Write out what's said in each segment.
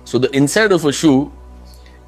So the inside of a shoe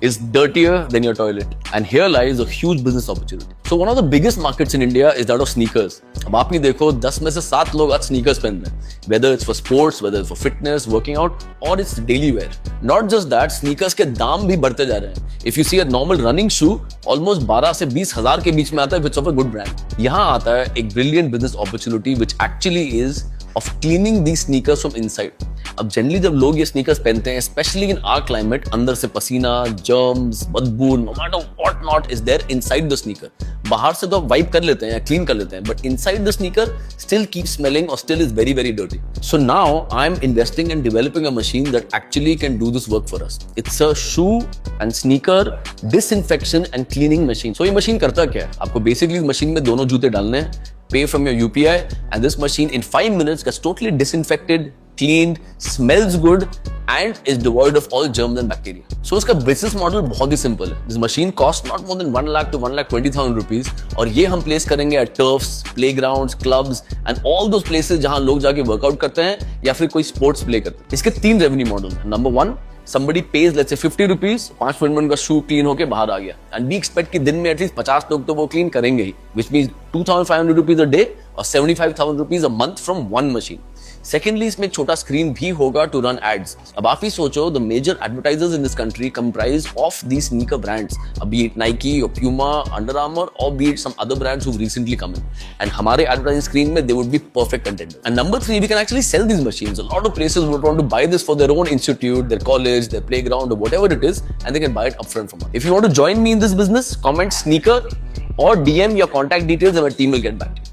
is dirtier than your toilet. And here lies a huge business opportunity. So one of the biggest markets in India is that of sneakers. अब आप ही देखो 10 में से 7 लोग आज sneakers पहन रहे हैं. Whether it's for sports, whether it's for fitness, working out, or it's daily wear. Not just that, sneakers के दाम भी बढ़ते जा रहे हैं. If you see a normal running shoe, almost 12 से 20 हजार के बीच में आता है, which of a good brand. यहाँ आता है एक brilliant business opportunity which actually is of cleaning these sneakers from inside. अब जनरली जब लोग ये स्नीकर्स पहनते हैं, स्पेशली इन आवर क्लाइमेट, अंदर से पसीना, जर्म्स, बदबू, no matter what not is there inside the sneaker. बाहर से तो आप वाइप कर लेते हैं या क्लीन कर लेते हैं, but inside the sneaker still keep smelling और still is very very dirty. So now I am investing in developing a machine that actually can do this work for us. It's a shoe and sneaker disinfection and cleaning machine. So ये machine करता क्या है? आपको basically machine में दोनों जूते डालने हैं, pay from your UPI, and this machine in 5 minutes gets totally disinfected, cleaned, smells good, and is devoid of all germs and bacteria. So इसका business model बहुत ही simple है. This machine costs not more than 1 lakh to 1,20,000 rupees, और ये हम place करेंगे at turfs, playgrounds, clubs, and all those places जहाँ लोग जाके workout करते हैं या फिर कोई sports play करते हैं. इसके 3 revenue model हैं. Number 1, somebody pays let's say 50 rupees, 5 minute में उनका शू क्लीन होके बाहर आ गया. एंड वी एक्सपेक्ट कि दिन में एटलीस्ट 50 लोग तो वो क्लीन करेंगे ही, which means 2,500 rupees a day और 75,000 rupees a month from one machine. Secondly इसमें एक छोटा स्क्रीन भी होगा टू रन एड्स. अब आप ही सोचो, the major advertisers in this country comprise of the sneaker brands, be it Nike और प्यूमा, अंडर आर्मर, और be it some other brands who recently come in. And हमारे advertising screen में they would be perfect content. And number 3, we can actually sell these machines. A lot of places would want to buy this for their own institute, their college, their playground, or whatever it is, and they can buy it upfront from us. If you want to join me in this business, comment sneaker or DM your contact details and my team will get back to you.